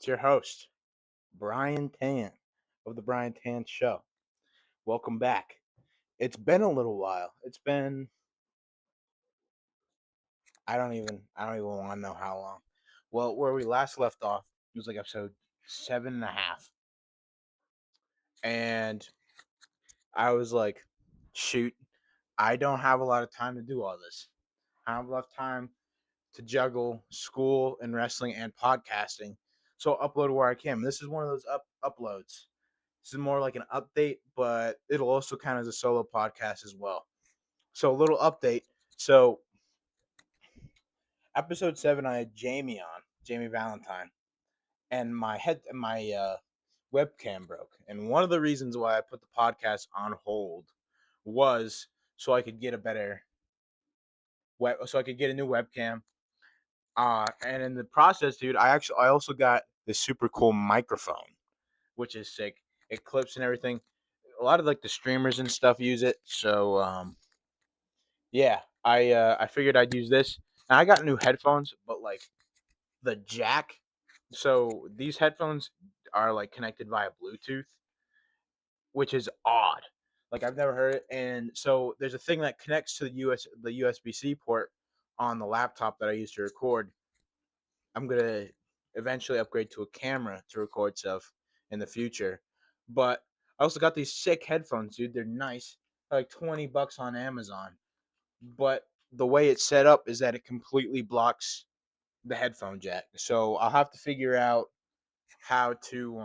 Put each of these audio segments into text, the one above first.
your host, Bryan Tann of the Bryan Tann Show. Welcome back. It's been a little while. It's been I don't even want to know how long. Well, where we last left off was like episode 7.5. And I was like, shoot, I don't have a lot of time to do all this. I don't have enough time to juggle school and wrestling and podcasting. So I'll upload where I can. This is one of those uploads. This is more like an update, but it'll also count as a solo podcast as well. So a little update. So episode 7, I had Jamie on, Jamie Valentine, and my webcam broke. And one of the reasons why I put the podcast on hold was so I could get a better so I could get a new webcam. And in the process, dude, I also got this super cool microphone, which is sick. It clips and everything. A lot of like the streamers and stuff use it. So yeah, I figured I'd use this. And I got new headphones, but like the jack. So these headphones are like connected via Bluetooth, which is odd. Like I've never heard it. And so there's a thing that connects to the USB-C port on the laptop that I use to record. I'm gonna eventually upgrade to a camera to record stuff in the future. But I also got these sick headphones, dude. They're nice. They're like $20 on Amazon. But the way it's set up is that it completely blocks the headphone jack. So I'll have to figure out how to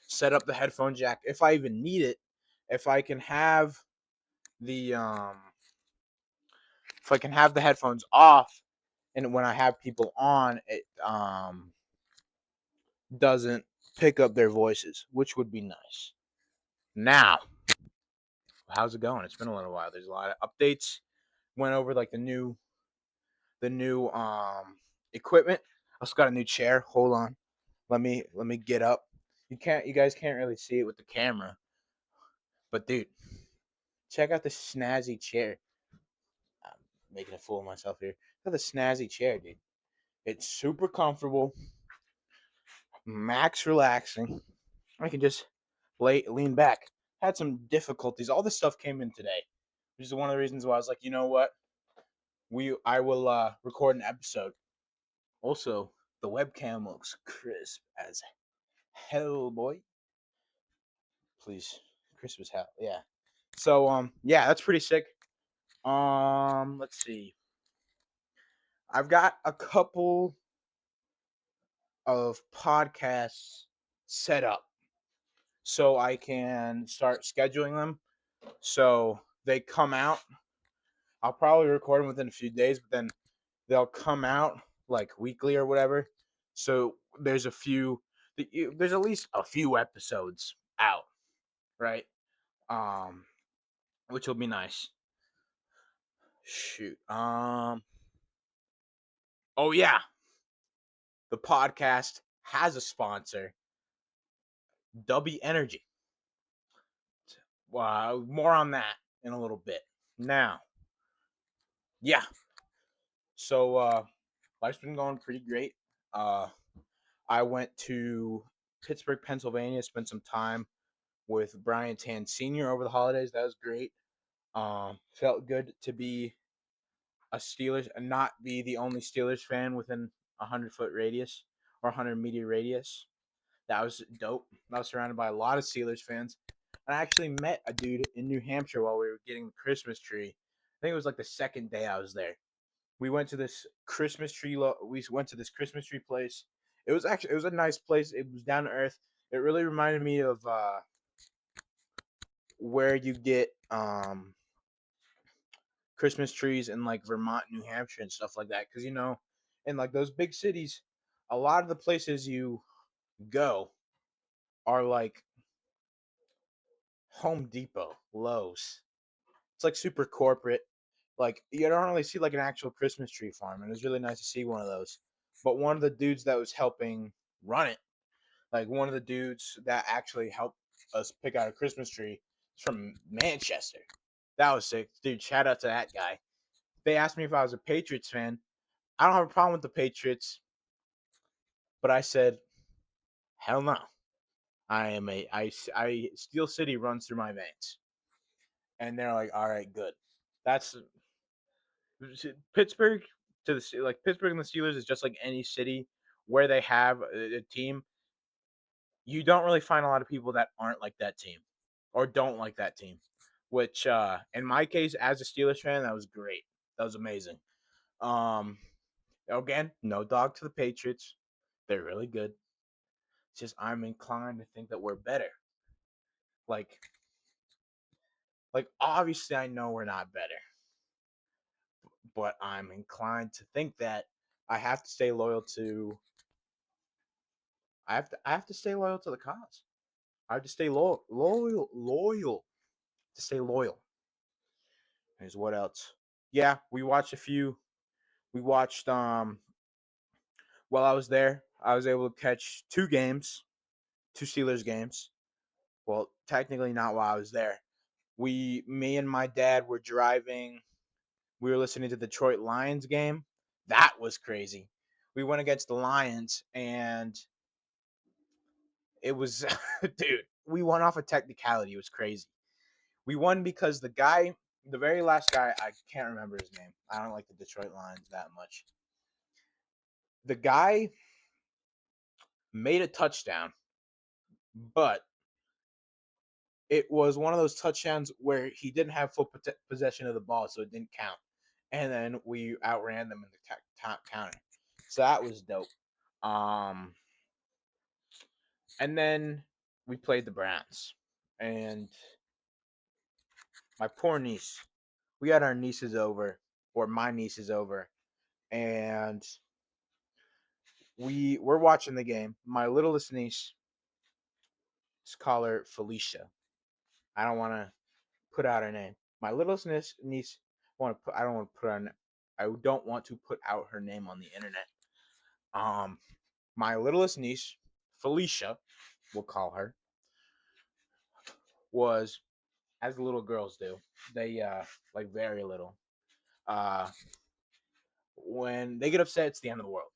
set up the headphone jack if I even need it. If I can have the if I can have the headphones off, and when I have people on, it doesn't pick up their voices, which would be nice. Now, how's it going? It's been a little while. There's a lot of updates. Went over like the new equipment. I also got a new chair. Hold on. Let me get up. You guys can't really see it with the camera. But dude, check out this snazzy chair. I'm making a fool of myself here. Look at the snazzy chair, dude. It's super comfortable, max relaxing. I can just lean back. Had some difficulties. All this stuff came in today, which is one of the reasons why I was like, you know what? I will record an episode. Also, the webcam looks crisp as hell, boy. Please, crisp as hell. Yeah. So yeah, that's pretty sick. Let's see. I've got a couple of podcasts set up so I can start scheduling them. So they come out. I'll probably record them within a few days, but then they'll come out like weekly or whatever. So there's at least a few episodes out, right? Um, which will be nice. Shoot. Oh yeah, the podcast has a sponsor, W Energy. More on that in a little bit. Now, yeah. So life's been going pretty great. Uh, I went to Pittsburgh, Pennsylvania, spent some time with Bryan Tann Sr. over the holidays. That was great. Felt good to be a Steelers and not be the only Steelers fan within 100-foot radius or 100-meter radius. That was dope. I was surrounded by a lot of Steelers fans. And I actually met a dude in New Hampshire while we were getting the Christmas tree. I think it was like the second day I was there. We went to this Christmas tree. We went to this Christmas tree place. It was a nice place. It was down to earth. It really reminded me of where you get Christmas trees in like Vermont, New Hampshire, and stuff like that. Because in like those big cities, a lot of the places you go are like Home Depot, Lowe's. It's like super corporate. Like you don't really see like an actual Christmas tree farm, and it was really nice to see one of those. But one of the dudes that was helping run it, like one of the dudes that actually helped us pick out a Christmas tree, is from Manchester. That was sick, dude. Shout out to that guy. They asked me if I was a Patriots fan. I don't have a problem with the Patriots. But I said, hell no. Steel City runs through my veins. And they're like, all right, good. That's Pittsburgh to the like Pittsburgh and the Steelers is just like any city where they have a team. You don't really find a lot of people that aren't like that team or don't like that team. Which in my case, as a Steelers fan, that was great. That was amazing. Um, again, no dog to the Patriots. They're really good. It's just I'm inclined to think that we're better. Like, like obviously I know we're not better, but I'm inclined to think that I have to stay loyal to. I have to stay loyal to the cause. I have to stay loyal. To stay loyal. Is what else? Yeah, we watched a few. We watched while I was there, I was able to catch two games, two Steelers games. Well, technically not while I was there. Me and my dad were driving. We were listening to the Detroit Lions game. That was crazy. We went against the Lions, and it was, dude. We won off a technicality. It was crazy. We won because the very last guy, I can't remember his name. I don't like the Detroit Lions that much. The guy made a touchdown, but it was one of those touchdowns where he didn't have full possession of the ball, so it didn't count. And then we outran them in the top counter, so that was dope. Um, and then we played the Browns, and my poor niece. We had our nieces over, or my nieces over, and we were watching the game. My littlest niece, let's call her Felicia. I don't want to put out her name. My littlest niece want to put. I don't want to put on. I don't want to put out her name on the internet. Um, my littlest niece, Felicia, we'll call her, was as little girls do. They like very little. Uh, when they get upset, it's the end of the world,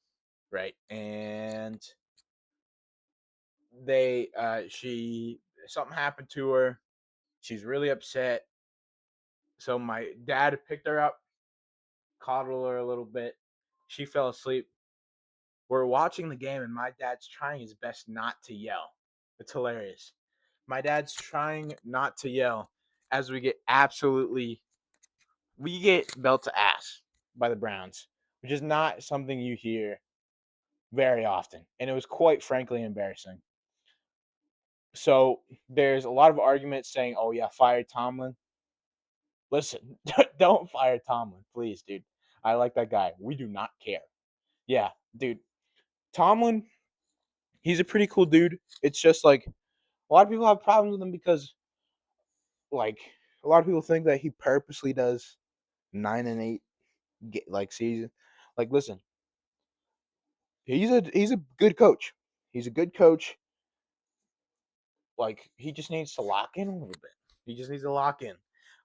right? And she something happened to her. She's really upset. So my dad picked her up, coddled her a little bit. She fell asleep. We're watching the game, and my dad's trying his best not to yell. It's hilarious. My dad's trying not to yell as we get belt to ass by the Browns, which is not something you hear very often, and it was quite frankly embarrassing. So there's a lot of arguments saying, "Oh yeah, fire Tomlin." Listen, don't fire Tomlin, please, dude. I like that guy. We do not care. Yeah, dude. Tomlin, he's a pretty cool dude. It's just like a lot of people have problems with him because like a lot of people think that he purposely does 9-8 like season. Like, listen, he's a good coach. He's a good coach. Like, he just needs to lock in a little bit. He just needs to lock in.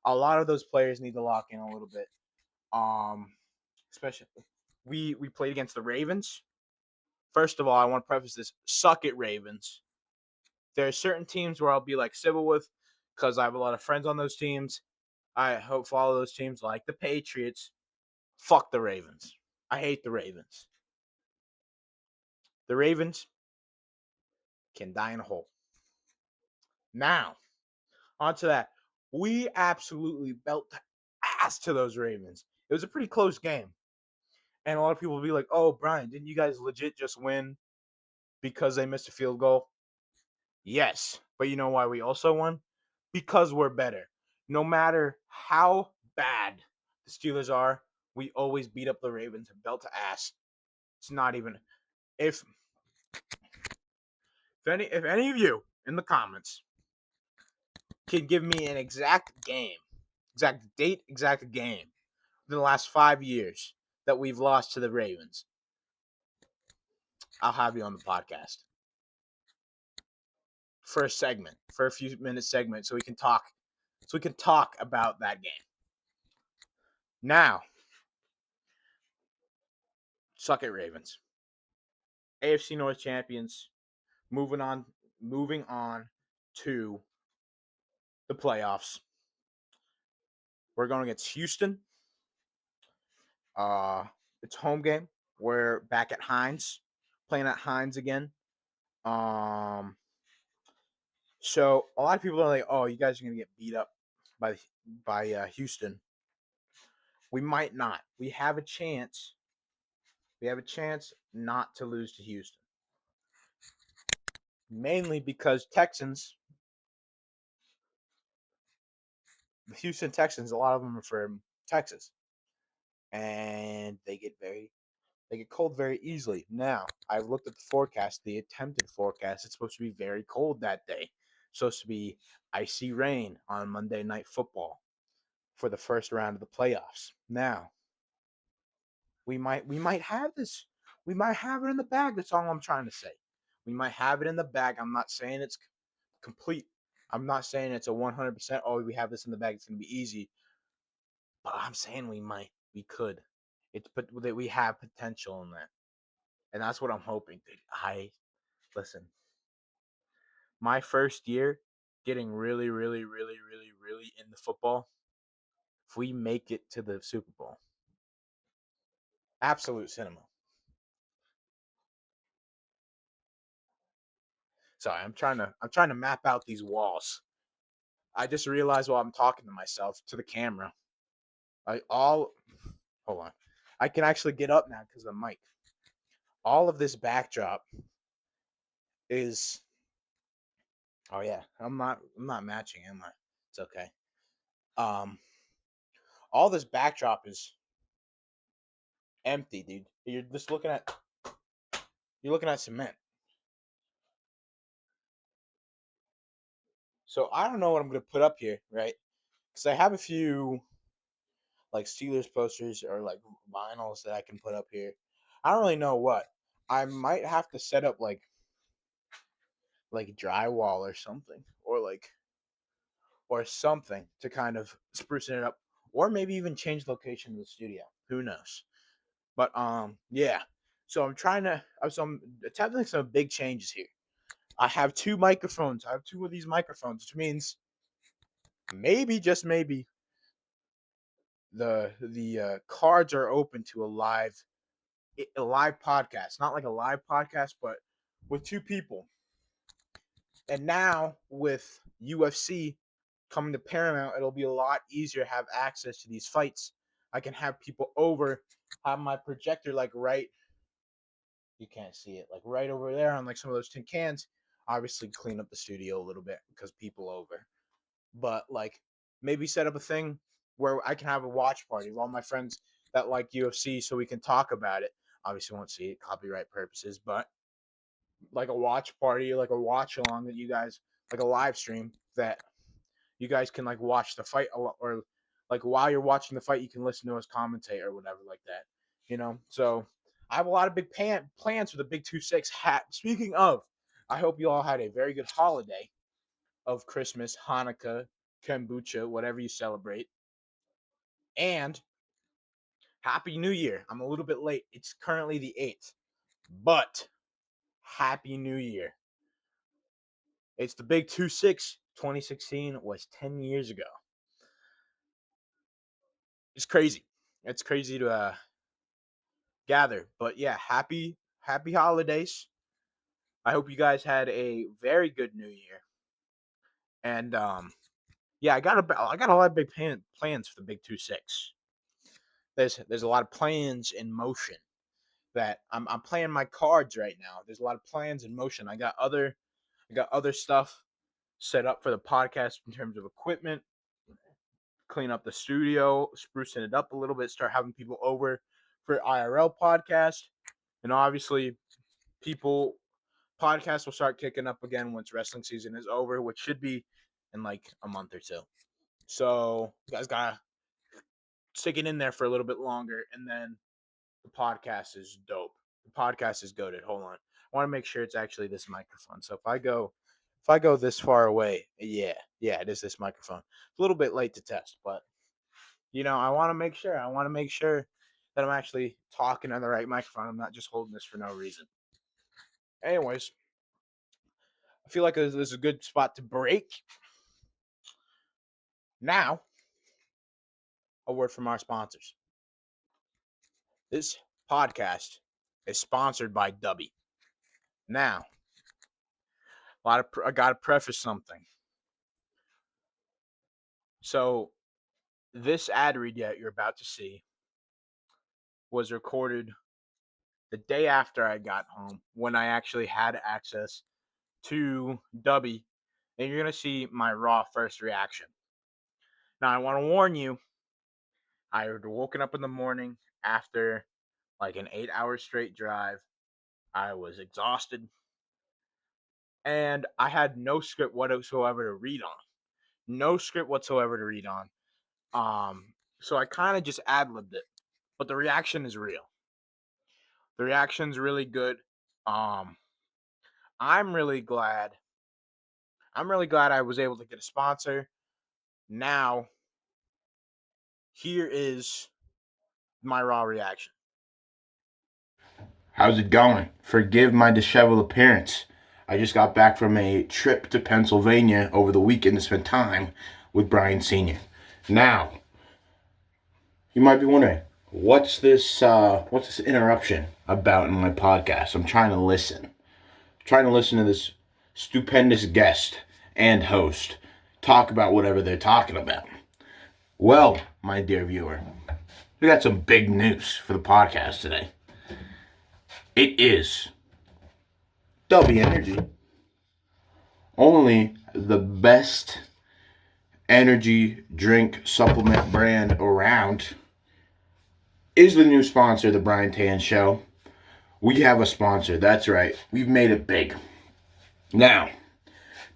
A lot of those players need to lock in a little bit. Especially we played against the Ravens. First of all, I want to preface this: suck it, Ravens. There are certain teams where I'll be like civil with because I have a lot of friends on those teams. I hope follow those teams like the Patriots. Fuck the Ravens. I hate the Ravens. The Ravens can die in a hole. Now, onto that. We absolutely belt ass to those Ravens. It was a pretty close game. And a lot of people will be like, oh, Brian, didn't you guys legit just win because they missed a field goal? Yes. But you know why we also won? Because we're better. No matter how bad the Steelers are, we always beat up the Ravens and belt to ass. It's not even if if any of you in the comments can give me an exact game, exact date, exact game in the last 5 years that we've lost to the Ravens, I'll have you on the podcast for a segment, for a few minute segment, so we can talk about that game. Now, suck it, Ravens. AFC North champions. Moving on, moving on to the playoffs. We're going against Houston. Uh, it's home game. We're back at Heinz, playing at Heinz again. Um, so a lot of people are like, "Oh, you guys are gonna get beat up by Houston." We might not. We have a chance. We have a chance not to lose to Houston, mainly because the Houston Texans, a lot of them are from Texas, and they get cold very easily. Now, I've looked at the forecast, the attempted forecast. It's supposed to be very cold that day. It's supposed to be icy rain on Monday Night Football for the first round of the playoffs. Now, we might have this. We might have it in the bag. That's all I'm trying to say. We might have it in the bag. I'm not saying it's complete. I'm not saying it's a 100%. Oh, we have this in the bag. It's gonna be easy. But I'm saying we might. We could. It's but that we have potential in that, and that's what I'm hoping. I listen. My first year, getting really, really, really, really, really into football. If we make it to the Super Bowl, absolute cinema. Sorry, I'm trying to map out these walls. I just realized while I'm talking to myself to the camera. I all hold on. I can actually get up now because of the mic. All of this backdrop is oh yeah. I'm not matching, am I? It's okay. Um all this backdrop is empty, dude. You're looking at cement. So I don't know what I'm gonna put up here, right? Because I have a few like Steelers posters or like vinyls that I can put up here. I don't really know what. I might have to set up like drywall or something to kind of sprucing it up, or maybe even change location of the studio. Who knows? But yeah. So I'm attempting some big changes here. I have two microphones. I have two of these microphones, which means maybe just maybe the cards are open to a live podcast, not like a live podcast, but with two people. And now with UFC coming to Paramount, it'll be a lot easier to have access to these fights. I can have people over, have my projector like right. You can't see it like right over there on like some of those tin cans. Obviously, clean up the studio a little bit because people over. But like maybe set up a thing where I can have a watch party with all my friends that like UFC so we can talk about it. Obviously, won't see it copyright purposes, but like a watch party, like a watch along that you guys like a live stream that you guys can like watch the fight or like while you're watching the fight, you can listen to us commentate or whatever like that. So I have a lot of big plans for the Big 2-6 hat. Speaking of, I hope you all had a very good holiday of Christmas, Hanukkah, kombucha, whatever you celebrate. And Happy New Year. I'm a little bit late. It's currently the 8th, but Happy New Year. It's the Big 2-6. 2016 was 10 years ago. It's crazy. It's crazy to gather. But yeah, happy holidays. I hope you guys had a very good New Year. And yeah, I got a lot of big plans for the Big 2-6. There's a lot of plans in motion that I'm playing my cards right now. There's a lot of plans in motion. I got other stuff set up for the podcast in terms of equipment, clean up the studio, sprucing it up a little bit, start having people over for IRL podcast, and obviously people podcasts will start kicking up again once wrestling season is over, which should be in like a month or two. So you guys gotta stick it in there for a little bit longer, and then the podcast is dope. The podcast is goaded. Hold on, I want to make sure it's actually this microphone. So if I go this far away, yeah, it is this microphone. It's a little bit late to test, but I want to make sure. I want to make sure that I'm actually talking on the right microphone. I'm not just holding this for no reason. Anyways, I feel like this is a good spot to break. Now, a word from our sponsors. This podcast is sponsored by Dubby. Now, I gotta preface something. So, this ad read that you're about to see was recorded the day after I got home, when I actually had access to Dubby, and you're gonna see my raw first reaction. Now, I want to warn you, I had woken up in the morning after like an 8-hour straight drive. I was exhausted, and I had no script whatsoever to read on. No script whatsoever to read on. So I kind of just ad-libbed it, but the reaction is real. The reaction's really good. Um, I'm really glad. I was able to get a sponsor. Now, here is my raw reaction. How's it going? Forgive my disheveled appearance. I just got back from a trip to Pennsylvania over the weekend to spend time with Bryan Sr. Now, you might be wondering, what's this interruption about in my podcast? I'm trying to listen. To this stupendous guest and host talk about whatever they're talking about. Well, my dear viewer, we got some big news for the podcast today. It is W Energy, only the best energy drink supplement brand around, is the new sponsor of the Bryan Tann Show. We have a sponsor. That's right. We've made it big. Now,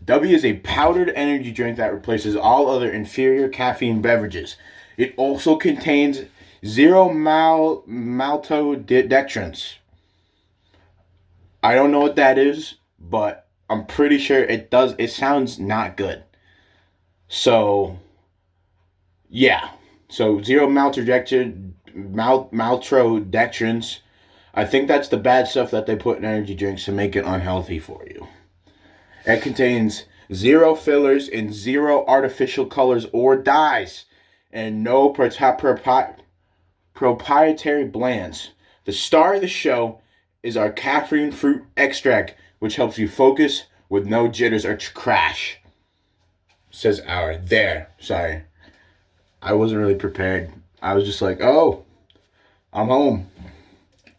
W is a powdered energy drink that replaces all other inferior caffeine beverages. It also contains 0 maltodextrins. I don't know what that is, but I'm pretty sure it does. It sounds not good. So, yeah. So 0 maltodextrins. I think that's the bad stuff that they put in energy drinks to make it unhealthy for you. It contains 0 fillers and 0 artificial colors or dyes, and no proprietary blends. The star of the show is our caffeine fruit extract, which helps you focus with no jitters or crash. Says our. There. Sorry. I wasn't really prepared. I was just like, oh, I'm home.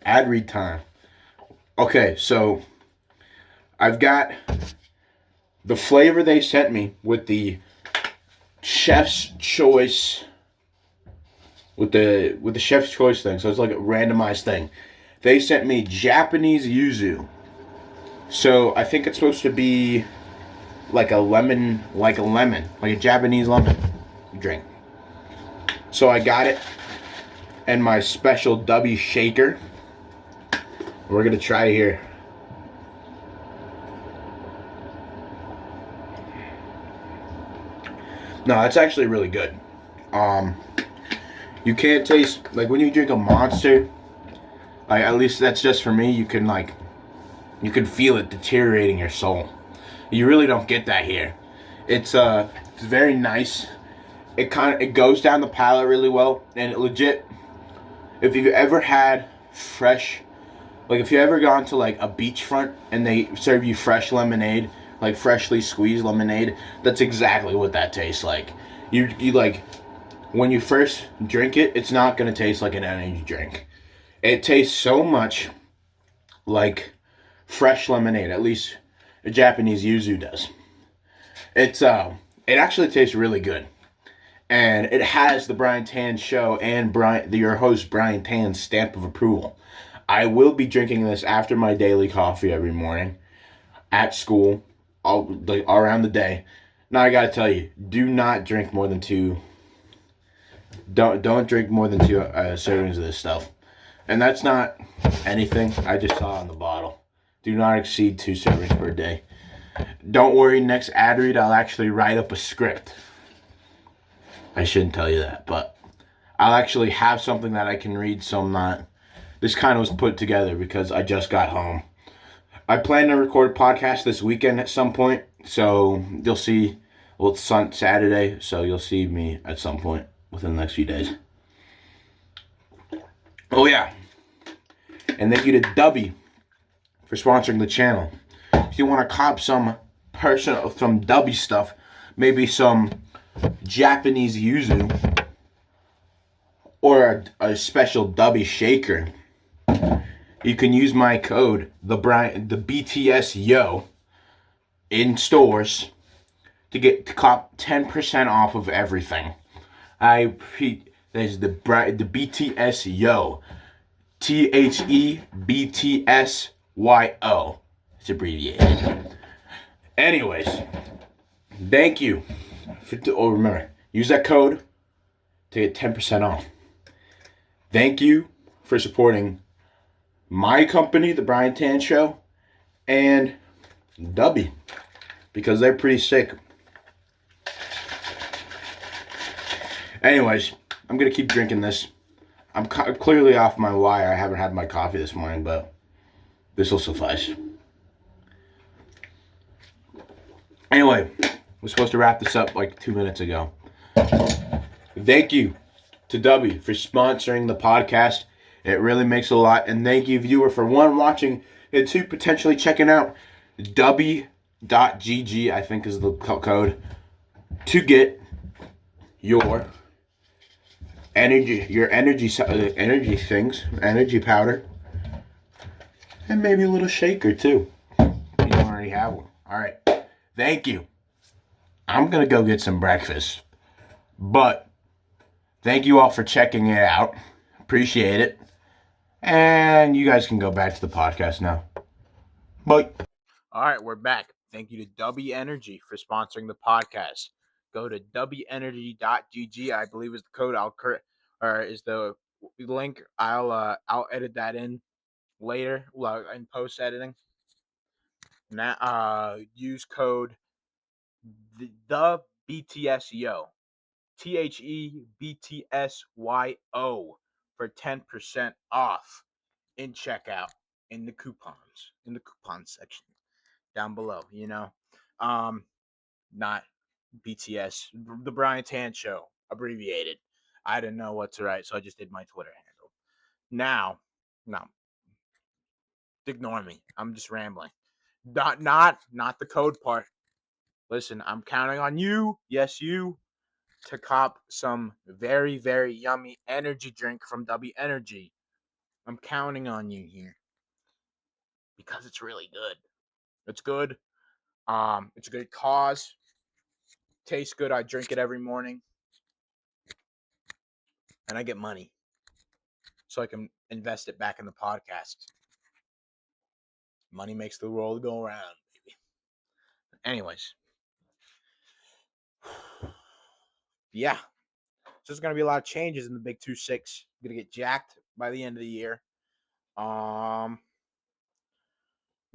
Ad read time. Okay, so I've got the flavor they sent me with the chef's choice, with the chef's choice thing. So it's like a randomized thing. They sent me Japanese yuzu. So I think it's supposed to be like a Japanese lemon drink. So I got it in my special W shaker. We're gonna try it here. No, it's actually really good. You can't taste, like when you drink a Monster, like at least that's just for me, you can feel it deteriorating your soul. You really don't get that here. It's very nice. It goes down the palate really well, and it legit, if you've ever had fresh, like if you ever gone to like a beachfront and they serve you fresh lemonade, like freshly squeezed lemonade, that's exactly what that tastes like. You like, when you first drink it, it's not gonna taste like an energy drink. It tastes so much like fresh lemonade, at least a Japanese yuzu does. It actually tastes really good. And it has the Bryan Tann Show and your host Bryan Tann's stamp of approval. I will be drinking this after my daily coffee every morning, at school, around the day. Now I gotta tell you, do not drink more than 2. Don't drink more than 2 servings of this stuff. And that's not anything. I just saw on the bottle. Do not exceed 2 servings per day. Don't worry, next ad read I'll actually write up a script. I shouldn't tell you that, but I'll actually have something that I can read, so I'm not. This kind of was put together because I just got home. I plan to record a podcast this weekend at some point, so you'll see. Well, it's Saturday, so you'll see me at some point within the next few days. Oh yeah, and thank you to Dubby for sponsoring the channel. If you want to cop some some Dubby stuff, maybe some Japanese yuzu or a special Dubby shaker, you can use my code the BTS Yo in stores to cop 10% off of everything. I repeat, there's the BTS Yo, THEBTSYO. It's abbreviated. Anyways, thank you. Remember, use that code to get 10% off. Thank you for supporting my company, the Bryan Tann Show, and Dubby, because they're pretty sick. Anyways, I'm going to keep drinking this. I'm clearly off my wire. I haven't had my coffee this morning, but this will suffice. Anyway, we're supposed to wrap this up like 2 minutes ago. Thank you to Dubby for sponsoring the podcast. It really makes a lot. And thank you, viewer, for one, watching, and two, potentially checking out Dubby.gg, I think is the code, to get your energy things, energy powder, and maybe a little shaker too. You don't already have one. All right. Thank you. I'm going to go get some breakfast. But thank you all for checking it out. Appreciate it. And you guys can go back to the podcast now. Bye. All right, we're back. Thank you to W Energy for sponsoring the podcast. Go to wenergy.gg. I believe is the code. Is the link. I'll edit that in later in post editing. Now use code the BTSYO. THEBTSYO for 10% off in checkout in the coupon section down below, not BTS, the Bryan Tann Show, abbreviated. I didn't know what to write, so I just did my Twitter handle. Now, no, ignore me. I'm just rambling. Not the code part. Listen, I'm counting on you. Yes, you. To cop some very, very yummy energy drink from W Energy. I'm counting on you here because it's really good. It's good. It's a good cause. Tastes good. I drink it every morning, and I get money so I can invest it back in the podcast. Money makes the world go around, baby. Anyways, yeah. So there's gonna be a lot of changes in the Big 2-6. I'm gonna get jacked by the end of the year. I'm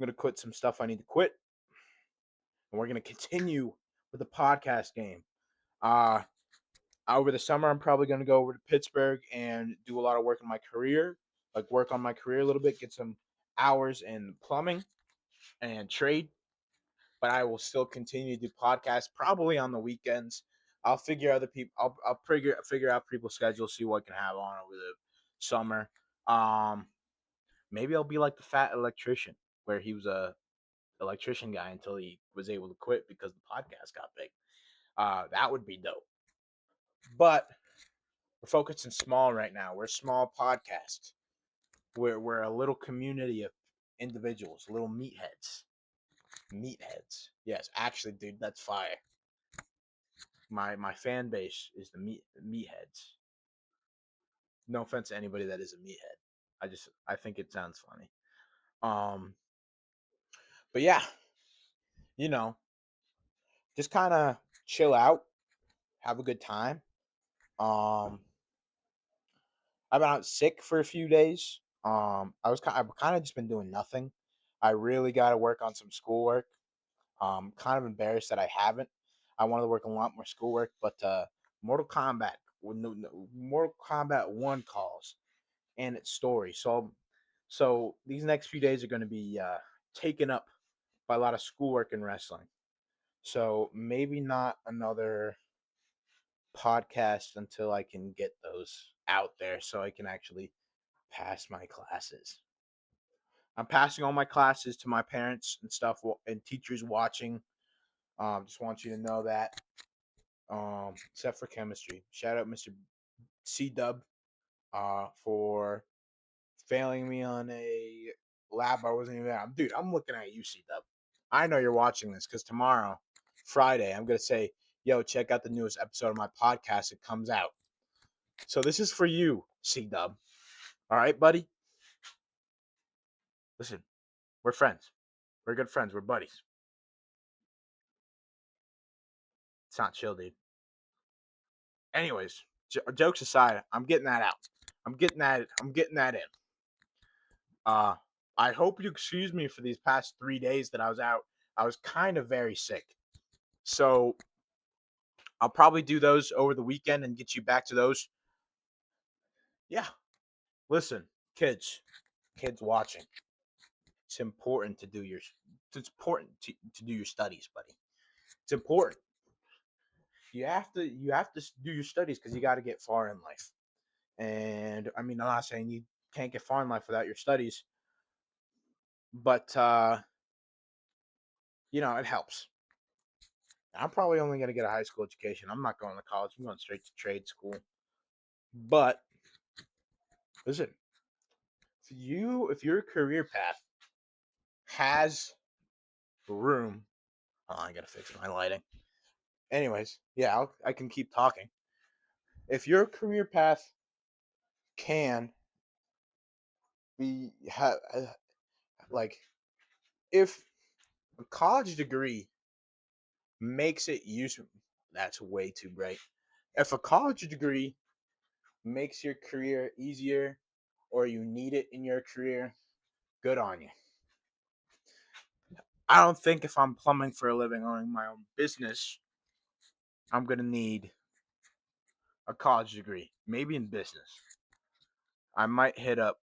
gonna quit some stuff I need to quit, and we're gonna continue with the podcast game. Uh Over the summer, I'm probably gonna go over to Pittsburgh and do a lot of work in my career, like work on my career a little bit, get some hours in plumbing and trade. But I will still continue to do podcasts probably on the weekends. I'll figure other people. I'll figure out people's schedules, see what I can have on over the summer. Um, Maybe I'll be like the fat electrician, where he was a electrician guy until he was able to quit because the podcast got big. That would be dope. But we're focusing small right now. We're a small podcast. We're a little community of individuals, little meatheads. Meatheads. Yes, actually, dude, that's fire. My fan base is the meatheads. No offense to anybody that is a meathead. I think it sounds funny. Um, but yeah, you know, just kind of chill out, have a good time. Um, I've been out sick for a few days. I've kind of just been doing nothing. I really got to work on some schoolwork. Kind of embarrassed that I haven't. I wanted to work on a lot more schoolwork, but Mortal Kombat, Mortal Kombat 1 calls and its story. So these next few days are going to be taken up by a lot of schoolwork and wrestling. So maybe not another podcast until I can get those out there so I can actually pass my classes. I'm passing all my classes to my parents and stuff and teachers watching. Just want you to know that. Except for chemistry. Shout out Mr. C Dub for failing me on a lab I wasn't even at. Dude, I'm looking at you, C Dub. I know you're watching this because tomorrow, Friday, I'm gonna say, yo, check out the newest episode of my podcast. It comes out. So this is for you, C Dub. All right, buddy? Listen, we're friends. We're good friends. We're buddies. It's not chill, dude. Anyways, jokes aside, I'm getting that out. I'm getting that in. Uh, I hope you excuse me for these past 3 days that I was out. I was kind of very sick. So I'll probably do those over the weekend and get you back to those. Yeah. Listen, kids watching. It's important to do your it's important to do your studies, buddy. It's important. You have to do your studies because you got to get far in life. And I mean, I'm not saying you can't get far in life without your studies, but it helps. I'm probably only going to get a high school education. I'm not going to college. I'm going straight to trade school. But listen, if your career path has room, oh, I got to fix my lighting. Anyways, yeah, I can keep talking. If your career path can be like if a college degree makes it useful, that's way too bright. If a college degree makes your career easier or you need it in your career, good on you. I don't think if I'm plumbing for a living, owning my own business, I'm going to need a college degree. Maybe in business. I might hit up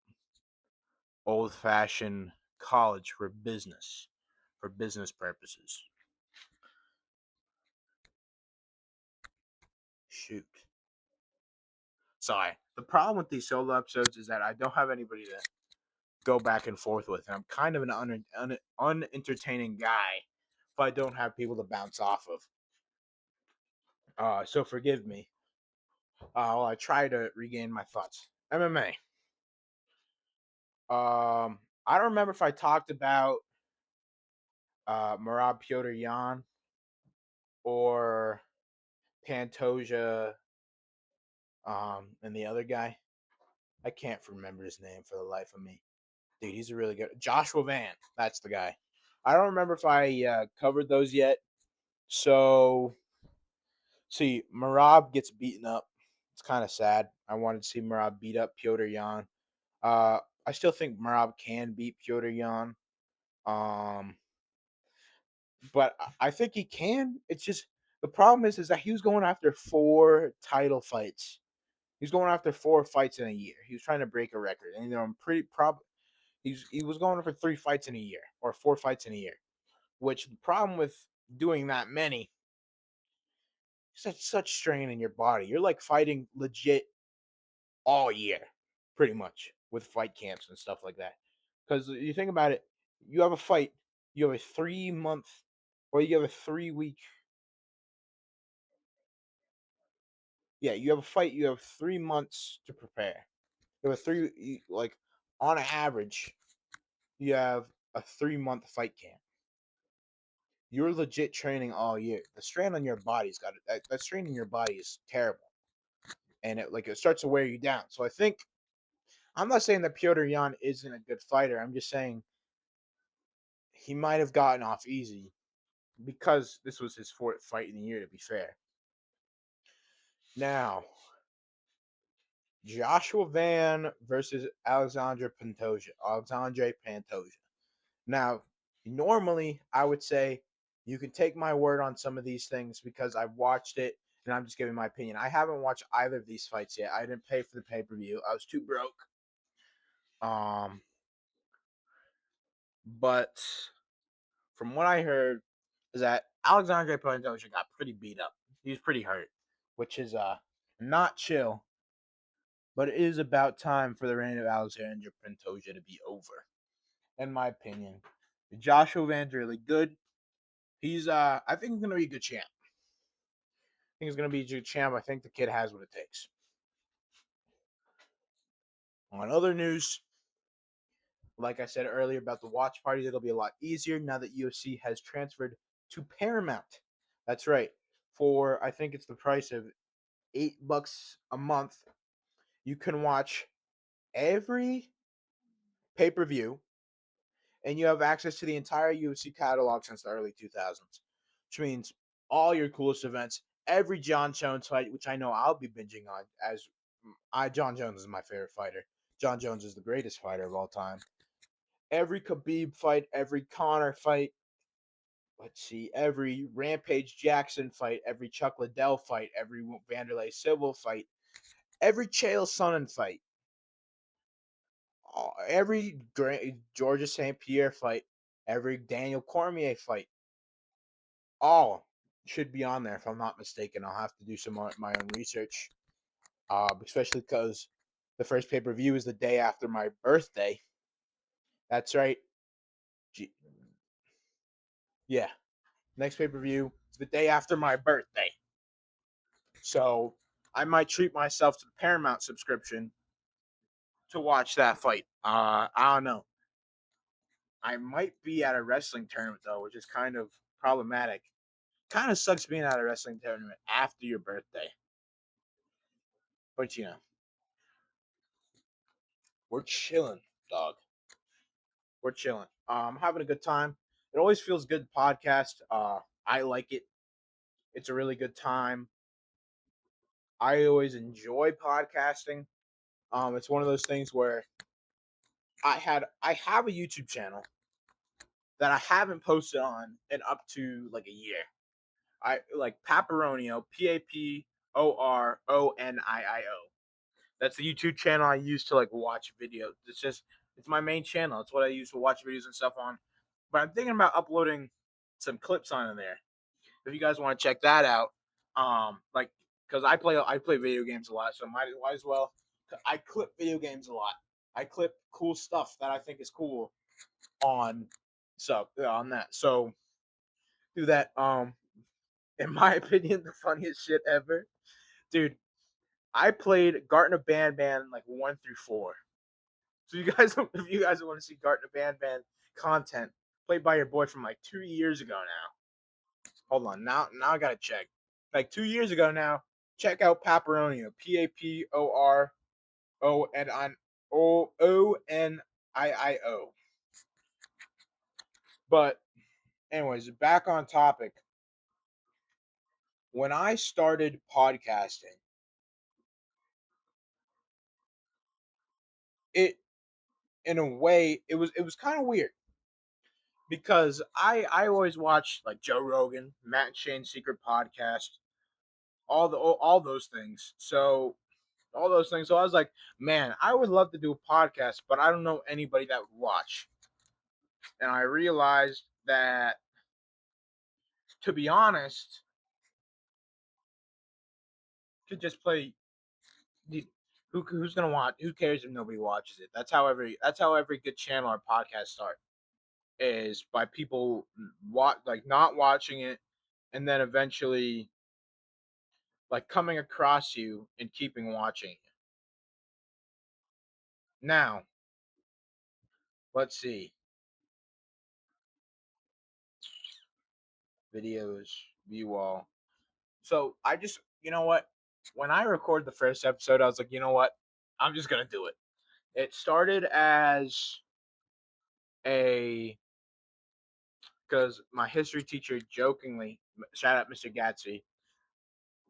old fashioned college for business purposes. Shoot. Sorry. The problem with these solo episodes is that I don't have anybody to go back and forth with. And I'm kind of an unentertaining guy if I don't have people to bounce off of. So forgive me while I try to regain my thoughts. MMA. I don't remember if I talked about Marab Piotr Yan or Pantoja and the other guy. I can't remember his name for the life of me. Dude, he's a really good Joshua Van. That's the guy. I don't remember if I covered those yet. So, see, Marab gets beaten up. It's kind of sad. I wanted to see Marab beat up Piotr Yan. I still think Marab can beat Piotr Yan. Um, but I think he can. It's just the problem is that he was going after 4 title fights. He's going after 4 fights in a year. He was trying to break a record, and I'm pretty he was going for 3 fights in a year or 4 fights in a year. Which the problem with doing that many, such strain in your body. You're like fighting legit all year, pretty much with fight camps and stuff like that. Because you think about it, you have a fight, you have a 3 month, or you have a 3 week. Yeah, you have a fight. You have 3 months to prepare. You have like on average, you have a 3 month fight camp. You're legit training all year. The strain on your body's got that strain in your body is terrible, and it starts to wear you down. So I think I'm not saying that Piotr Yan isn't a good fighter. I'm just saying he might have gotten off easy because this was his 4th fight in the year. To be fair, now Joshua Van versus Alexandre Pantoja. Now, normally I would say you can take my word on some of these things because I've watched it and I'm just giving my opinion. I haven't watched either of these fights yet. I didn't pay for the pay per view. I was too broke. Um, But from what I heard, is that Alexandre Pantoja got pretty beat up. He was pretty hurt, which is not chill. But it is about time for the reign of Alexandre Pantoja to be over, in my opinion. Joshua Vanderlei, good. He's I think he's gonna be a good champ. I think he's gonna be a good champ. I think the kid has what it takes. On other news, like I said earlier about the watch parties, it'll be a lot easier now that UFC has transferred to Paramount. That's right. For I think it's the price of $8 a month, you can watch every pay per view, and you have access to the entire UFC catalog since the early 2000s, which means all your coolest events, every John Jones fight, which I know I'll be binging on, as John Jones is my favorite fighter. John Jones is the greatest fighter of all time. Every Khabib fight, every Conor fight, let's see, every Rampage Jackson fight, every Chuck Liddell fight, every Vanderlei Silva fight, every Chael Sonnen fight, every Georgia St. Pierre fight, every Daniel Cormier fight, all should be on there if I'm not mistaken. I'll have to do some of my own research, especially because the first pay per view is the day after my birthday. That's right. Yeah, next pay per view is the day after my birthday. So I might treat myself to the Paramount subscription to watch that fight. I don't know. I might be at a wrestling tournament though, which is kind of problematic. Kind of sucks being at a wrestling tournament after your birthday. But we're chilling, dog. We're chilling. Having a good time. It always feels good to podcast. I like it. It's a really good time. I always enjoy podcasting. It's one of those things where I have a YouTube channel that I haven't posted on in up to like a year. I like Paparonio, Paporonio. That's the YouTube channel I use to like watch videos. It's my main channel. It's what I use to watch videos and stuff on. But I'm thinking about uploading some clips on in there. If you guys want to check that out, like because I play video games a lot, so might as well. I clip video games a lot. I clip cool stuff that I think is cool on on that. So do that. In my opinion, the funniest shit ever, dude. I played Gartner Band like 1 through 4. So you guys, if you guys want to see Gartner Band content played by your boy from like 2 years ago now. Hold on, now I gotta check. Like 2 years ago now. Check out Paparonio, Paporonio. But anyways, back on topic. When I started podcasting, it in a way it was kind of weird because I always watch like Joe Rogan, Matt and Shane's Secret Podcast, all those things. So all those things. So I was like, man, I would love to do a podcast, but I don't know anybody that would watch. And I realized that, to be honest, to just play, who's gonna watch? Who cares if nobody watches it? That's how every good channel or podcast start, is by people like not watching it, and then eventually like coming across you and keeping watching it. Now, let's see. Videos, view all. So I just, you know what? When I recorded the first episode, I was like, you know what? I'm just gonna do it. It started as a because my history teacher jokingly, shout out Mr. Gatsby,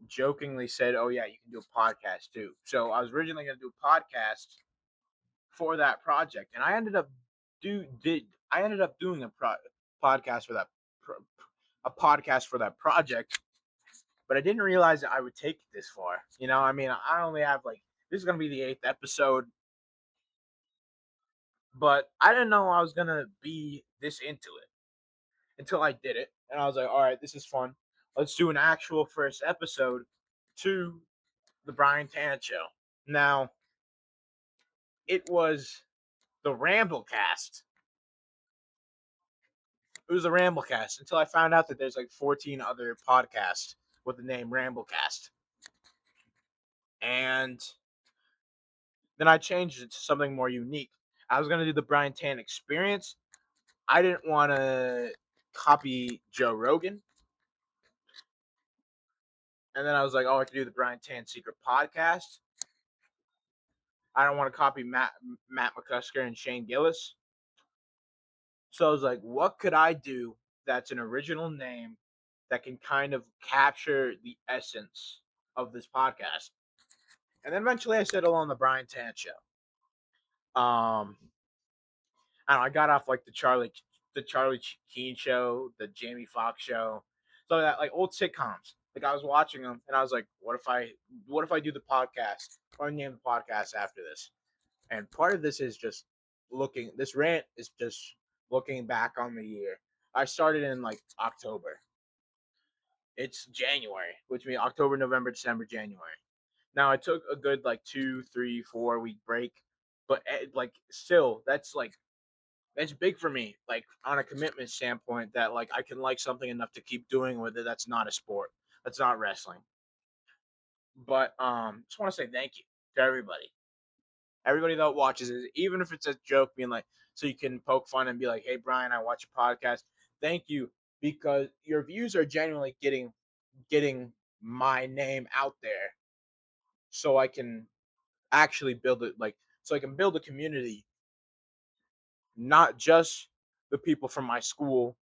jokingly said, "Oh yeah, you can do a podcast too." So I was originally gonna do a podcast for that project, and I ended up doing podcast for that a podcast for that project, but I didn't realize that I would take it this far. I mean, I only have like this is gonna be the 8th episode. But I didn't know I was gonna be this into it until I did it, and I was like, all right, this is fun. Let's do an actual first episode to the Bryan Tann Show. Now, it was the Ramblecast. It was a Ramblecast until I found out that there's like 14 other podcasts with the name Ramblecast. And then I changed it to something more unique. I was going to do the Bryan Tann Experience. I didn't want to copy Joe Rogan. And then I was like, oh, I could do the Bryan Tann Secret Podcast. I don't want to copy Matt McCusker and Shane Gillis. So I was like, what could I do that's an original name that can kind of capture the essence of this podcast? And then eventually I settled on the Bryan Tann Show. I don't know, I got off like the Charlie Sheen show, the Jamie Foxx show, so that like old sitcoms. Like I was watching them, and I was like, what if I do the podcast or name the podcast after this? And part of this is just looking. This rant is just looking back on the year. I started in like October. It's January, which means October, November, December, January. Now I took a good like 2, 3, 4 week break, but like still, that's big for me. Like on a commitment standpoint, that like I can like something enough to keep doing with it. That's not a sport. That's not wrestling. But just want to say thank you to everybody that watches it, even if it's a joke, being like, so you can poke fun and be like, "Hey, Brian, I watch your podcast. Thank you," because your views are genuinely getting my name out there, so I can actually build it. Like, so I can build a community, not just the people from my school,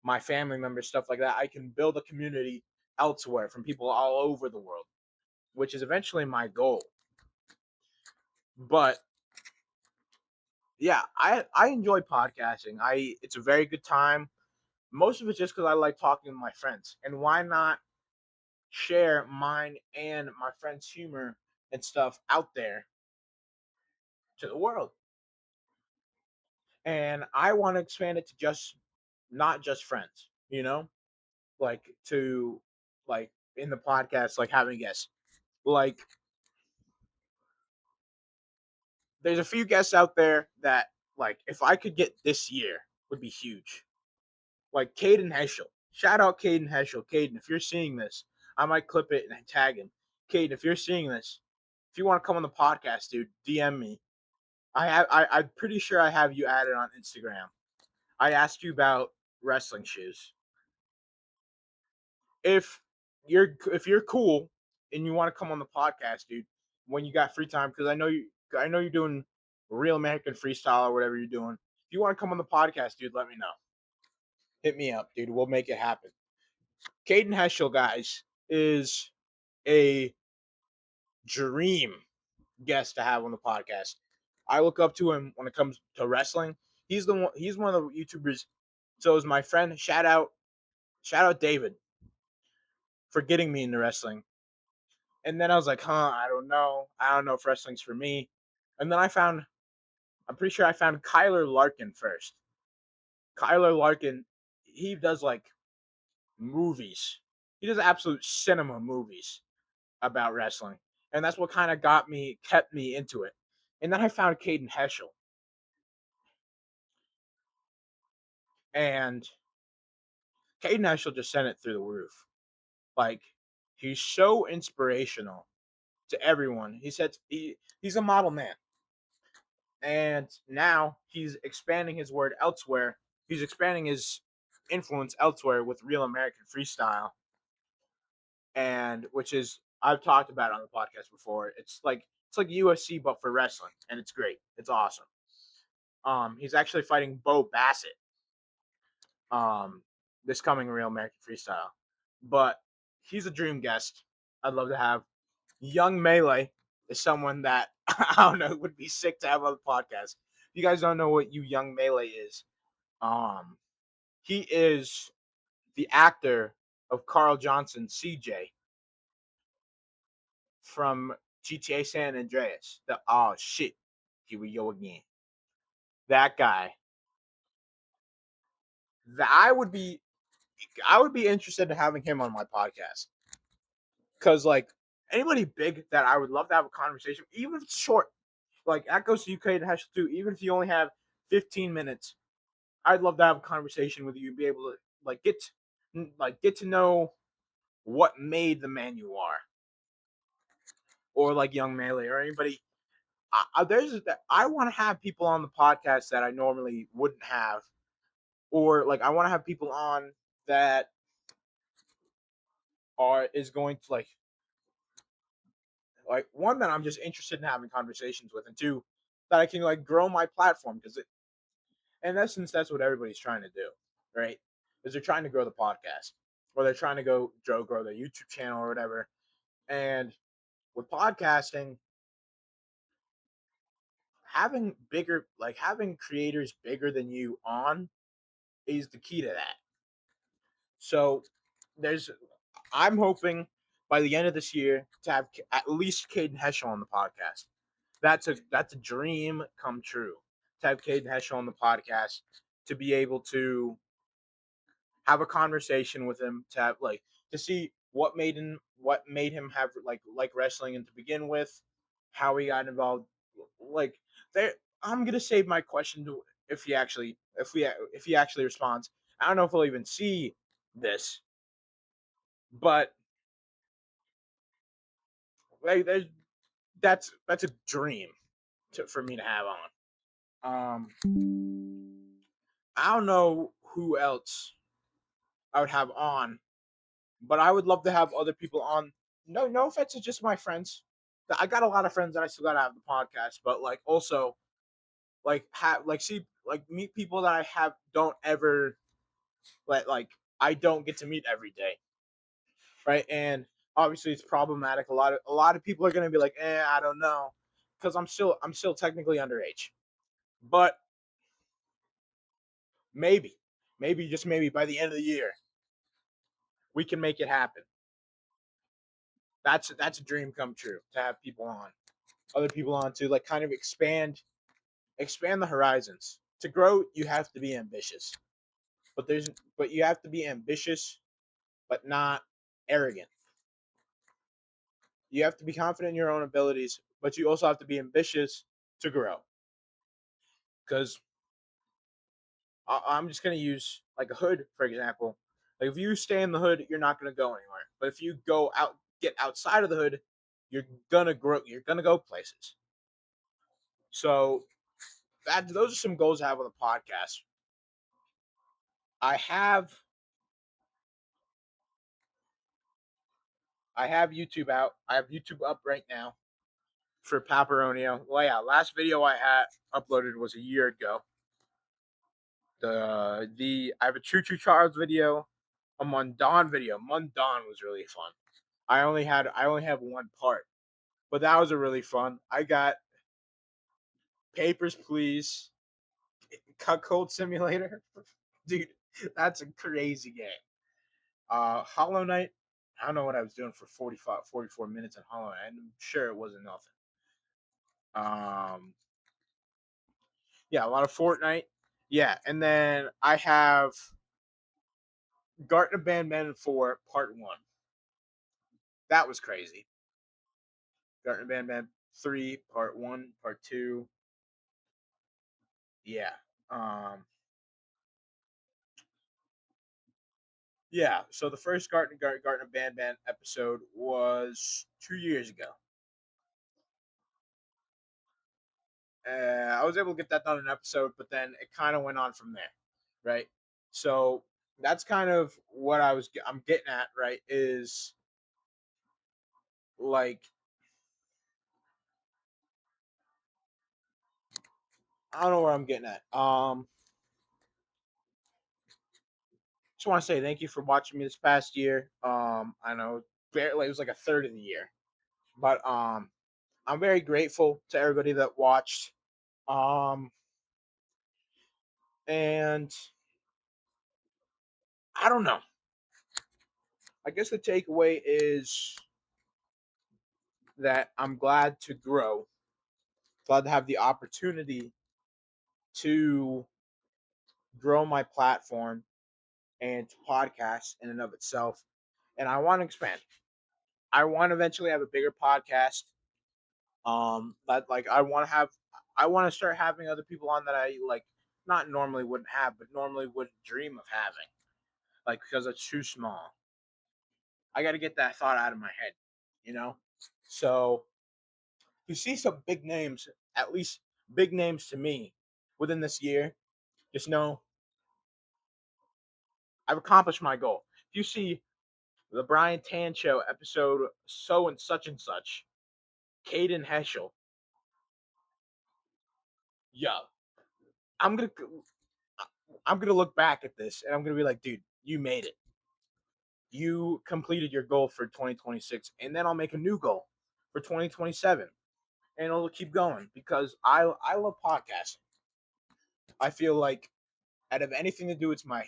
my family members, stuff like that. I can build a community elsewhere from people all over the world, which is eventually my goal. But yeah, I enjoy podcasting. I It's a very good time. Most of it's just because I like talking to my friends, and why not share mine and my friends' humor and stuff out there to the world? And I want to expand it to just not just friends, like to like in the podcast, like having guests. Like there's a few guests out there that like if I could get this year would be huge. Like Caden Heschel. Shout out Caden Heschel. Caden, if you're seeing this, I might clip it and tag him. Caden, if you're seeing this, if you want to come on the podcast, dude, DM me. I'm pretty sure I have you added on Instagram. I asked you about wrestling shoes. If you're cool and you want to come on the podcast, dude, when you got free time, because I know you're doing real American freestyle or whatever you're doing. If you want to come on the podcast, dude, let me know. Hit me up, dude. We'll make it happen. Caden Heschel, guys, is a dream guest to have on the podcast. I look up to him when it comes to wrestling. He's one of the YouTubers. So is my friend. Shout out David for getting me into wrestling. And then I was like, I don't know. I don't know if wrestling's for me. And then I'm pretty sure I found Kyler Larkin first. Kyler Larkin, he does like movies. He does absolute cinema movies about wrestling. And that's what kind of kept me into it. And then I found Caden Heschel. And Caden Heschel just sent it through the roof. Like, he's so inspirational to everyone. He's a model man. And now he's expanding his word elsewhere. He's expanding his influence elsewhere with Real American Freestyle, and which is I've talked about it on the podcast before. It's like UFC but for wrestling, and it's great. It's awesome. He's actually fighting Bo Bassett. This coming Real American Freestyle, but he's a dream guest. I'd love to have. Young Melee is someone that I don't know would be sick to have on the podcast. If you guys don't know what Young Melee is, um, he is the actor of Carl Johnson, CJ, from GTA San Andreas. The oh shit, here we go again. that guy, that I would be interested in having him on my podcast. Cause like anybody big that I would love to have a conversation, even if it's short, like that goes to UK and Hesh too. Even if you only have 15 minutes, I'd love to have a conversation with you and be able to like get to know what made the man you are, or like Young Melee or anybody. I want to have people on the podcast that I normally wouldn't have, or like I want to have people on that are is going to like one that I'm just interested in having conversations with, and two that I can like grow my platform because in essence that's what everybody's trying to do, right? Is they're trying to grow the podcast or they're trying to grow their YouTube channel or whatever. And with podcasting, having creators bigger than you on is the key to that. So there's I'm hoping by the end of this year to have at least Caden Heschel on the podcast. That's a dream come true to have Caden Heschel on the podcast, to be able to have a conversation with him, to have like to see what made him have like wrestling and to begin with, how he got involved. Like there, I'm gonna save my question to if he actually responds. I don't know if he'll even see this, but like that's a dream for me to have on. I don't know who else I would have on, but I would love to have other people on. No offense to just my friends. I got a lot of friends that I still gotta have the podcast, but like also meet people that I have don't ever like I don't get to meet every day, right? And obviously it's problematic. A lot of people are gonna be like, I don't know, because I'm still technically underage, but maybe, maybe just maybe by the end of the year we can make it happen. That's a dream come true to have people on, other people on to like kind of expand the horizons. To grow, you have to be ambitious, but you have to be ambitious, but not arrogant. You have to be confident in your own abilities, but you also have to be ambitious to grow. Because I'm just gonna use like a hood for example. Like if you stay in the hood, you're not gonna go anywhere. But if you get outside of the hood, you're gonna grow. You're gonna go places. So those are some goals I have on the podcast. I have I have YouTube out. I have YouTube up right now for Paparonio. Well, yeah, last video I had uploaded was a year ago. The I have a Choo Choo Charles video, a Mundan video. Mundan was really fun. I only have one part, but that was a really fun. I got Papers, Please, Cuckold Simulator, dude. That's a crazy game. Hollow Knight. I don't know what I was doing for 44 minutes in Hollow Knight. I'm sure it wasn't nothing. Um, yeah, a lot of Fortnite. Yeah, and then I have Garten of Bandman 4 Part 1. That was crazy. Garten of Bandman 3 Part 1, Part 2. Yeah. Um yeah, so the first Garten of Bandman episode was 2 years ago. I was able to get that done in an episode, but then it kind of went on from there, right? So that's kind of what I'm getting at, right? Is like I don't know where I'm getting at. Just want to say thank you for watching me this past year. I know barely it was like a third of the year, but I'm very grateful to everybody that watched. Um, and I don't know. I guess the takeaway is that I'm glad to grow, glad to have the opportunity to grow my platform and to podcast in and of itself. And I want to expand. I want to eventually have a bigger podcast. But like I want to start having other people on that I like not normally wouldn't have, but normally would dream of having. Like because it's too small. I got to get that thought out of my head, you know. So you see some big names, at least big names to me, within this year. Just know I've accomplished my goal. If you see the Bryan Tann Show episode so and such, Caden Heschel, yo, I'm gonna I'm gonna look back at this and I'm gonna be like, dude, you made it. You completed your goal for 2026, and then I'll make a new goal for 2027, and it'll keep going because I love podcasting. I feel like out of anything to do, it's my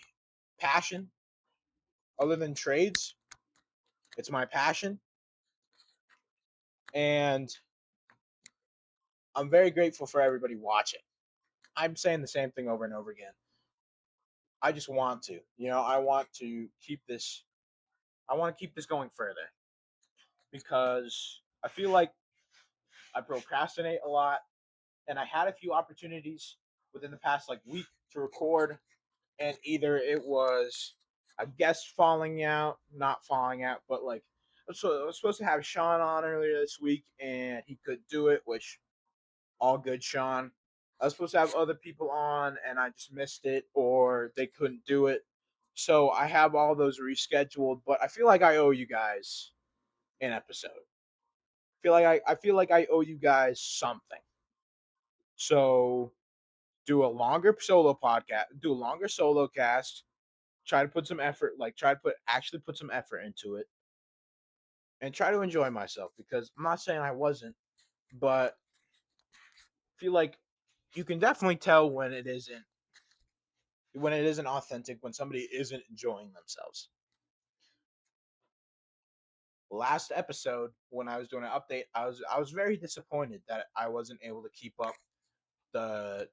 passion. Other than trades, it's my passion, and I'm very grateful for everybody watching. I'm saying the same thing over and over again. I just want to, I want to keep this. I want to keep this going further because I feel like I procrastinate a lot, and I had a few opportunities within the past like week to record, and either it was a guest falling out, not falling out, but like so I was supposed to have Sean on earlier this week, and he could do it, which all good, Sean. I was supposed to have other people on, and I just missed it, or they couldn't do it. So I have all those rescheduled, but I feel like I owe you guys an episode. I feel like I owe you guys something. So do a longer solo podcast, do a longer solo cast. Try to put some effort, like try to put some effort into it, and try to enjoy myself because I'm not saying I wasn't, but I feel like you can definitely tell when it isn't authentic, when somebody isn't enjoying themselves. Last episode, when I was doing an update, I was very disappointed that I wasn't able to keep up the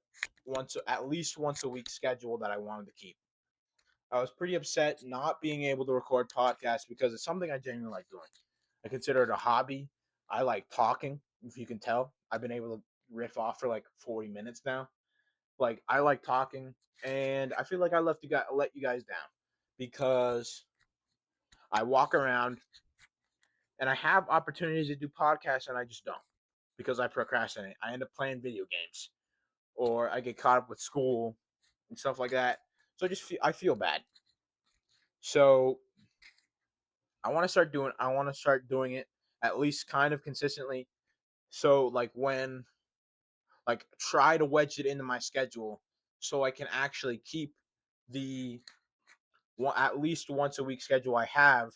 once at least once a week schedule that I wanted to keep. I was pretty upset not being able to record podcasts because it's something I genuinely like doing. I consider it a hobby. I like talking, if you can tell. I've been able to riff off for like 40 minutes now. Like I like talking, and I feel like let you guys down because I walk around and I have opportunities to do podcasts and I just don't because I procrastinate. I end up playing video games or I get caught up with school and stuff like that. So I feel bad. So I want to start doing it at least kind of consistently. So like when like try to wedge it into my schedule so I can actually keep the at least once a week schedule I have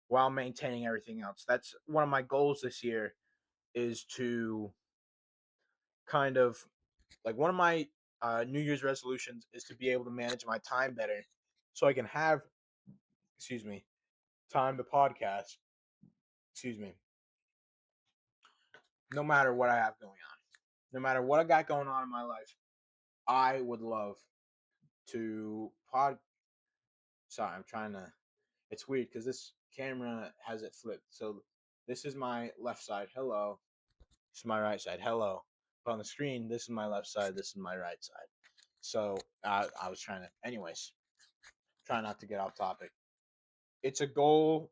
while maintaining everything else. That's one of my goals this year is to kind of like one of my New Year's resolutions is to be able to manage my time better so I can have, excuse me, time to podcast, excuse me, no matter what I have going on. No matter what I got going on in my life, I would love to pod. Sorry, I'm trying to. It's weird because this camera has it flipped. So this is my left side. Hello. This is my right side. Hello. But on the screen, this is my left side. This is my right side. So I was trying to. Anyways, try not to get off topic. It's a goal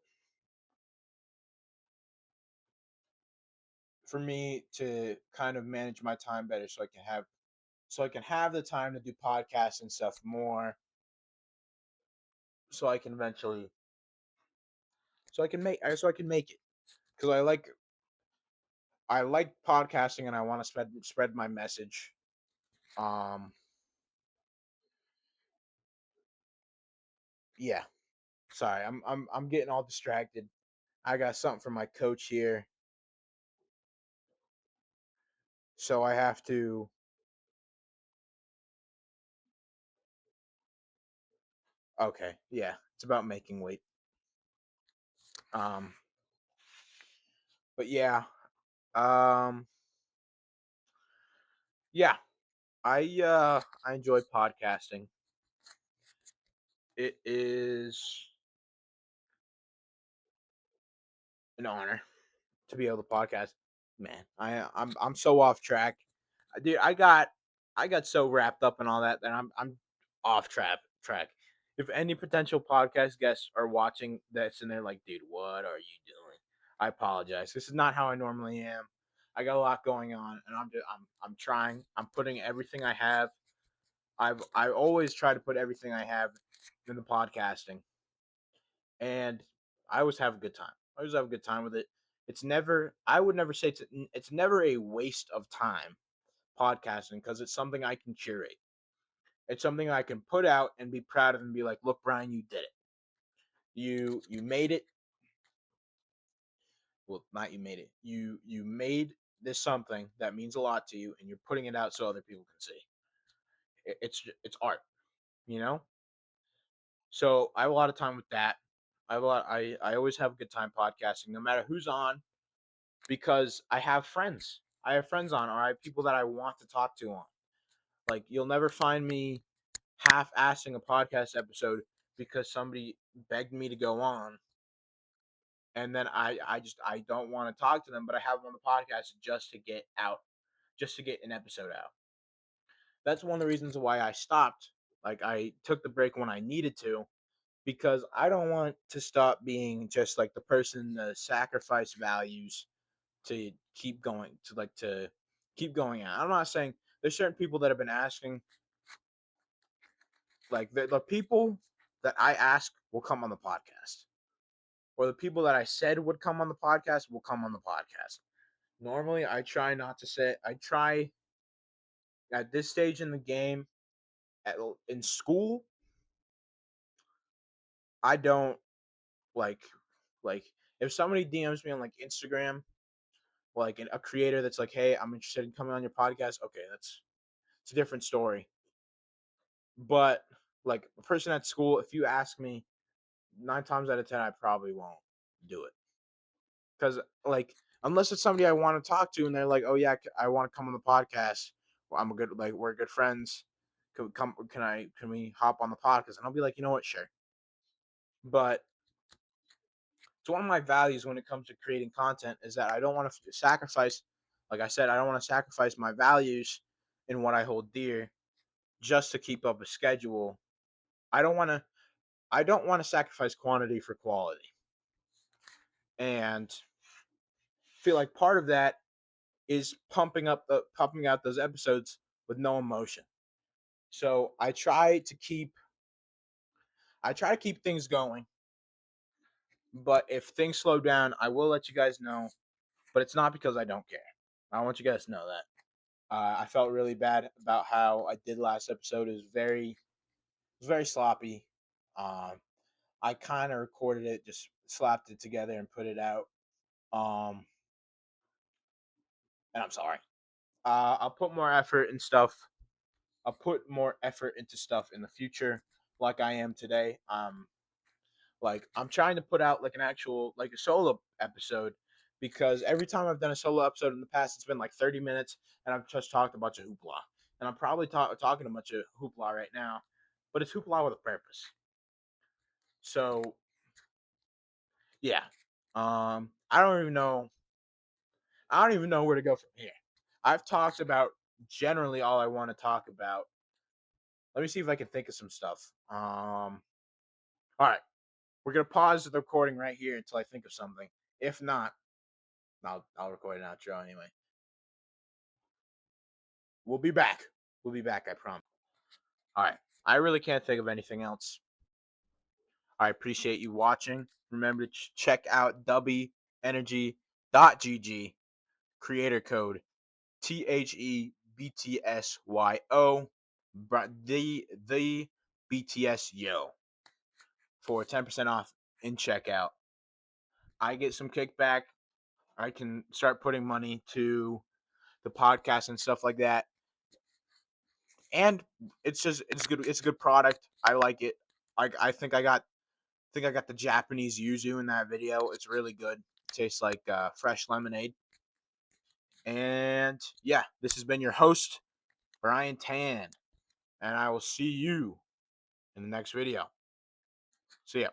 for me to kind of manage my time better so I can have the time to do podcasts and stuff more so I can eventually so I can make it because I like podcasting and I want to spread my message. Um, yeah. Sorry, I'm getting all distracted. I got something from my coach here, so I have to. Okay, yeah, it's about making weight. Um, but yeah, um, yeah. I enjoy podcasting. It is an honor to be able to podcast. Man, I'm so off track. Dude, I got so wrapped up in all that I'm off track. If any potential podcast guests are watching this and they're like, dude, what are you doing? I apologize. This is not how I normally am. I got a lot going on and I'm trying. I'm putting everything I have. I always try to put everything I have in the podcasting. And I always have a good time. I always have a good time with it. It's never I would never say it's never a waste of time podcasting because it's something I can curate. It's something I can put out and be proud of and be like, look, Brian, you did it. You made it. Well, not you made it. You made this something that means a lot to you, and you're putting it out so other people can see. It's art, you know. So I have a lot of time with that. I always have a good time podcasting, no matter who's on, because I have friends. I have friends on, or I have people that I want to talk to on. Like you'll never find me half-assing a podcast episode because somebody begged me to go on, and then I don't want to talk to them, but I have them on the podcast just to get out, just to get an episode out. That's one of the reasons why I stopped. Like I took the break when I needed to because I don't want to stop being just like the person that sacrifice values to keep going to keep going out. I'm not saying there's certain people that have been asking, like the people that I ask will come on the podcast, or the people that I said would come on the podcast will come on the podcast. Normally, I try not to say. I try at this stage in the game, in school, I don't like like if somebody DMs me on like Instagram, like a creator that's like, hey, I'm interested in coming on your podcast. Okay, it's a different story. But like a person at school, if you ask me, 9 times out of 10, I probably won't do it because like unless it's somebody I want to talk to and they're like, oh yeah, I want to come on the podcast. Well, I'm a good like we're good friends. Can we come? Can we hop on the podcast? And I'll be like, you know what, sure. But it's one of my values when it comes to creating content is that I don't want to sacrifice. Like I said, I don't want to sacrifice my values in what I hold dear just to keep up a schedule. I don't want to. I don't want to sacrifice quantity for quality. And feel like part of that is pumping out those episodes with no emotion. So I try to keep things going, but if things slow down, I will let you guys know. But it's not because I don't care. I want you guys to know that. I felt really bad about how I did last episode. It was very sloppy. Um, I kind of recorded it, just slapped it together and put it out. Um, and I'm sorry. I'll put more effort and stuff. I'll put more effort into stuff in the future, like I am today. Like I'm trying to put out like an actual like a solo episode because every time I've done a solo episode in the past, it's been like 30 minutes and I've just talked a bunch of hoopla. And I'm probably talking a bunch of hoopla right now, but it's hoopla with a purpose. So yeah, I don't even know. I don't even know where to go from here. I've talked about generally all I want to talk about. Let me see if I can think of some stuff. All right, we're gonna pause the recording right here until I think of something. If not, I'll record an outro anyway. We'll be back. We'll be back. I promise. All right. I really can't think of anything else. I appreciate you watching. Remember to check out WEnergy.gg creator code THEBTSYO the BTS Yo for 10% off in checkout. I get some kickback. I can start putting money to the podcast and stuff like that. And it's good. It's a good product. I like it. I think I got the Japanese yuzu in that video. It's really good. It tastes like fresh lemonade. And yeah, this has been your host, Bryan Tann, and I will see you in the next video. See ya.